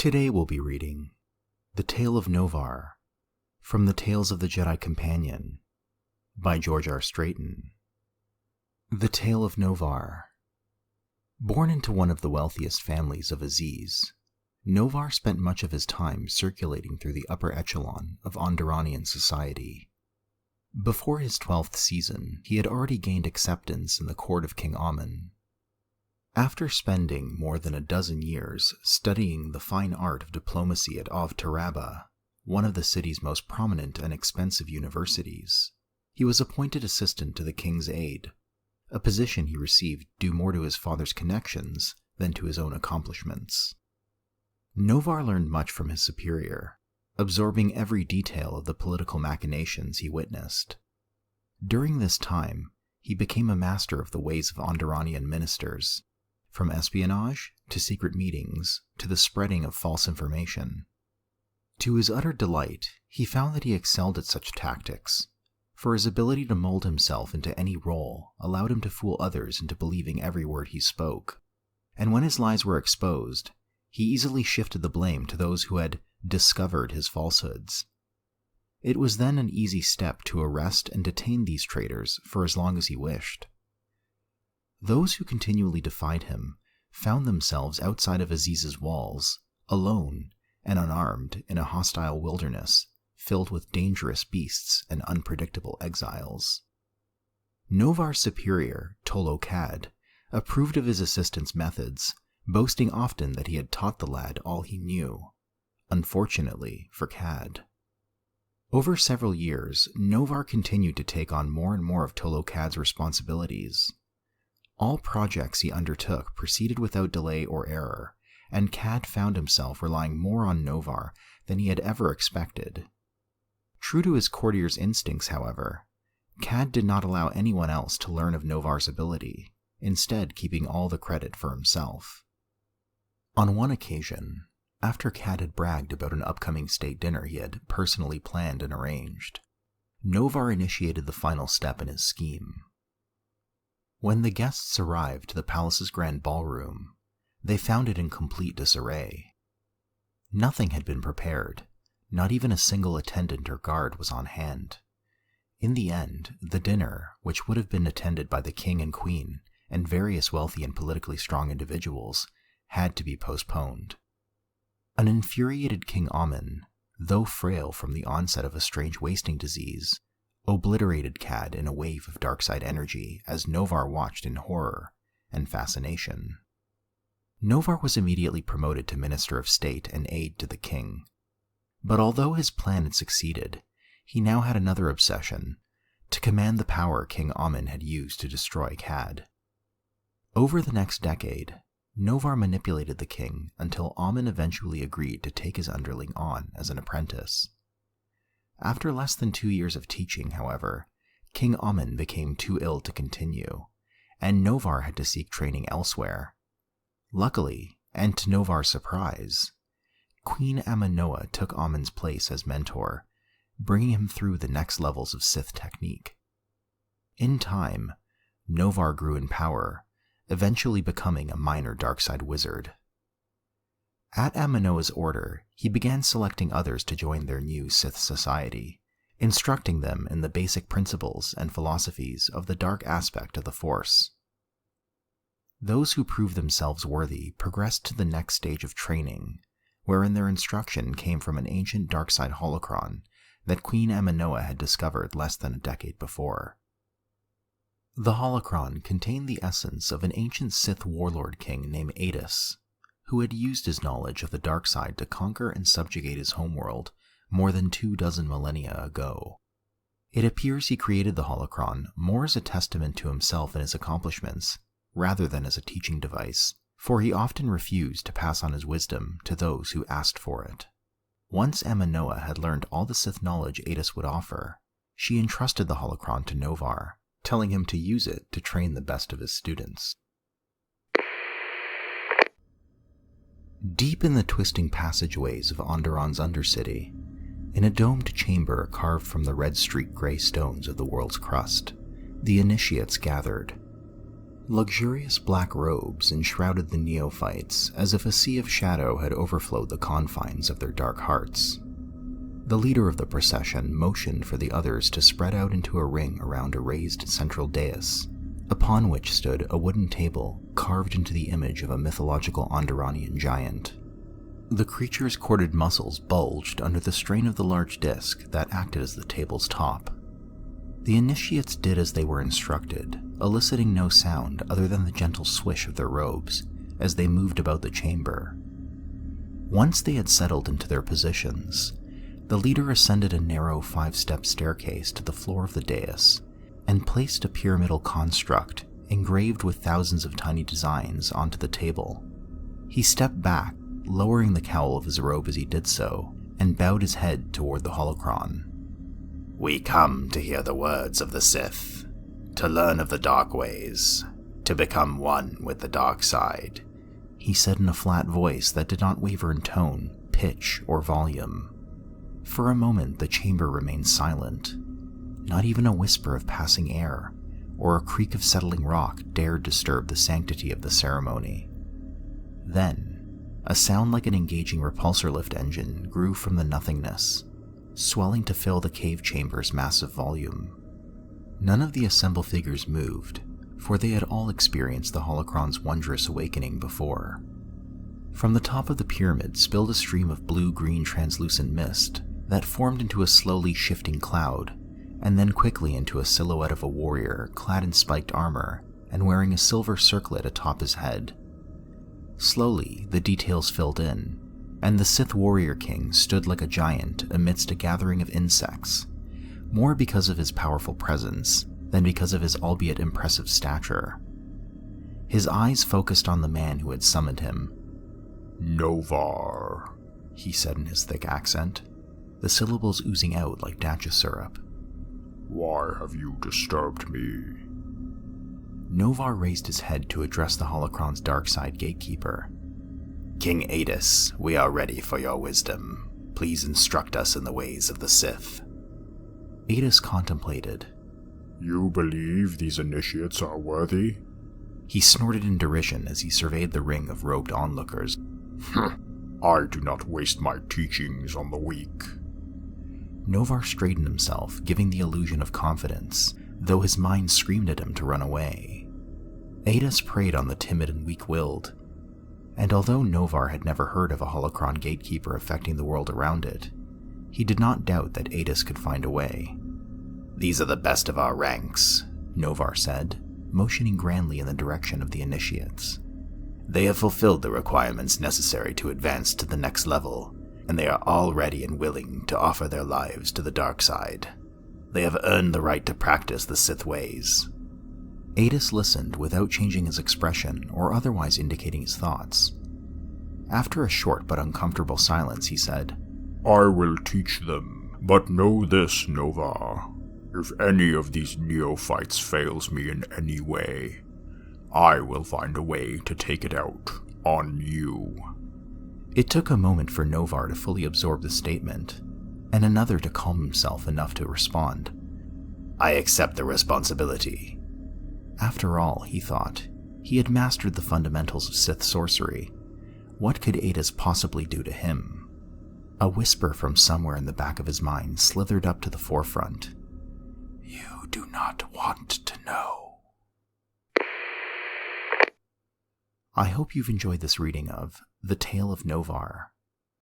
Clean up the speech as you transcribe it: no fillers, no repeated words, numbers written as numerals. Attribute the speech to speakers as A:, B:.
A: Today we'll be reading The Tale of Novar from the Tales of the Jedi Companion by George R. Strayton. The Tale of Novar. Born into one of the wealthiest families of Aziz, Novar spent much of his time circulating through the upper echelon of Onderonian society. Before his 12th season, he had already gained acceptance in the court of King Ommin. After spending more than a dozen years studying the fine art of diplomacy at Avtaraba, one of the city's most prominent and expensive universities, he was appointed assistant to the king's aide, a position he received due more to his father's connections than to his own accomplishments. Novar learned much from his superior, absorbing every detail of the political machinations he witnessed. During this time, he became a master of the ways of Onderonian ministers, from espionage to secret meetings to the spreading of false information. To his utter delight, he found that he excelled at such tactics, for his ability to mold himself into any role allowed him to fool others into believing every word he spoke, and when his lies were exposed, he easily shifted the blame to those who had discovered his falsehoods. It was then an easy step to arrest and detain these traitors for as long as he wished. Those who continually defied him found themselves outside of Aziz's walls, alone and unarmed in a hostile wilderness filled with dangerous beasts and unpredictable exiles. Novar's superior, Tolo Cad, approved of his assistant's methods, boasting often that he had taught the lad all he knew, unfortunately for Cad. Over several years, Novar continued to take on more and more of Tolo Cad's responsibilities. All projects he undertook proceeded without delay or error, and Cad found himself relying more on Novar than he had ever expected. True to his courtier's instincts, however, Cad did not allow anyone else to learn of Novar's ability, instead keeping all the credit for himself. On one occasion, after Cad had bragged about an upcoming state dinner he had personally planned and arranged, Novar initiated the final step in his scheme. When the guests arrived to the palace's grand ballroom, they found it in complete disarray. Nothing had been prepared, not even a single attendant or guard was on hand. In the end, the dinner, which would have been attended by the king and queen and various wealthy and politically strong individuals, had to be postponed. An infuriated King Ommin, though frail from the onset of a strange wasting disease, obliterated Cad in a wave of dark-side energy as Novar watched in horror and fascination. Novar was immediately promoted to Minister of State and aide to the king. But although his plan had succeeded, he now had another obsession: to command the power King Ommin had used to destroy Cad. Over the next decade, Novar manipulated the king until Ommin eventually agreed to take his underling on as an apprentice. After less than 2 years of teaching, however, King Ommin became too ill to continue, and Novar had to seek training elsewhere. Luckily, and to Novar's surprise, Queen Amanoa took Ommin's place as mentor, bringing him through the next levels of Sith technique. In time, Novar grew in power, eventually becoming a minor dark-side wizard. At Amanoa's order, he began selecting others to join their new Sith society, instructing them in the basic principles and philosophies of the dark aspect of the Force. Those who proved themselves worthy progressed to the next stage of training, wherein their instruction came from an ancient dark-side holocron that Queen Amanoa had discovered less than a decade before. The holocron contained the essence of an ancient Sith warlord king named Adis, who had used his knowledge of the dark side to conquer and subjugate his homeworld more than 24 millennia ago. It appears he created the holocron more as a testament to himself and his accomplishments, rather than as a teaching device, for he often refused to pass on his wisdom to those who asked for it. Once Amanoa had learned all the Sith knowledge Adis would offer, she entrusted the holocron to Novar, telling him to use it to train the best of his students. Deep in the twisting passageways of Onderon's undercity, in a domed chamber carved from the red-streaked gray stones of the world's crust, the initiates gathered. Luxurious black robes enshrouded the neophytes as if a sea of shadow had overflowed the confines of their dark hearts. The leader of the procession motioned for the others to spread out into a ring around a raised central dais, upon which stood a wooden table carved into the image of a mythological Onderonian giant. The creature's corded muscles bulged under the strain of the large disc that acted as the table's top. The initiates did as they were instructed, eliciting no sound other than the gentle swish of their robes as they moved about the chamber. Once they had settled into their positions, the leader ascended a narrow 5-step staircase to the floor of the dais and placed a pyramidal construct engraved with thousands of tiny designs onto the table. He stepped back, lowering the cowl of his robe as he did so, and bowed his head toward the holocron.
B: "We come to hear the words of the Sith, to learn of the dark ways, to become one with the dark side,"
A: he said in a flat voice that did not waver in tone, pitch, or volume. For a moment the chamber remained silent. Not even a whisper of passing air, or a creak of settling rock dared disturb the sanctity of the ceremony. Then, a sound like an engaging repulsor lift engine grew from the nothingness, swelling to fill the cave chamber's massive volume. None of the assembled figures moved, for they had all experienced the holocron's wondrous awakening before. From the top of the pyramid spilled a stream of blue-green translucent mist that formed into a slowly shifting cloud, and then quickly into a silhouette of a warrior clad in spiked armor and wearing a silver circlet atop his head. Slowly, the details filled in, and the Sith warrior king stood like a giant amidst a gathering of insects, more because of his powerful presence than because of his albeit impressive stature. His eyes focused on the man who had summoned him.
C: "Novar,"
A: he said in his thick accent, the syllables oozing out like dacha syrup.
C: "Why have you disturbed me?"
A: Novar raised his head to address the holocron's dark side gatekeeper.
B: "King Adis, we are ready for your wisdom. Please instruct us in the ways of the Sith."
A: Adis contemplated.
C: "You believe these initiates are worthy?"
A: He snorted in derision as he surveyed the ring of robed onlookers.
C: "I do not waste my teachings on the weak."
A: Novar straightened himself, giving the illusion of confidence, though his mind screamed at him to run away. Adis preyed on the timid and weak-willed, and although Novar had never heard of a holocron gatekeeper affecting the world around it, he did not doubt that Adis could find a way.
B: "These are the best of our ranks,"
A: Novar said, motioning grandly in the direction of the initiates.
B: "They have fulfilled the requirements necessary to advance to the next level, and they are all ready and willing to offer their lives to the dark side. They have earned the right to practice the Sith ways."
A: Adis listened without changing his expression or otherwise indicating his thoughts. After a short but uncomfortable silence, he said,
C: "I will teach them, but know this, Novar. If any of these neophytes fails me in any way, I will find a way to take it out on you."
A: It took a moment for Novar to fully absorb the statement, and another to calm himself enough to respond.
B: "I accept the responsibility."
A: After all, he thought, he had mastered the fundamentals of Sith sorcery. What could Adis possibly do to him? A whisper from somewhere in the back of his mind slithered up to the forefront. "You do not want to know." I hope you've enjoyed this reading of The Tale of Novar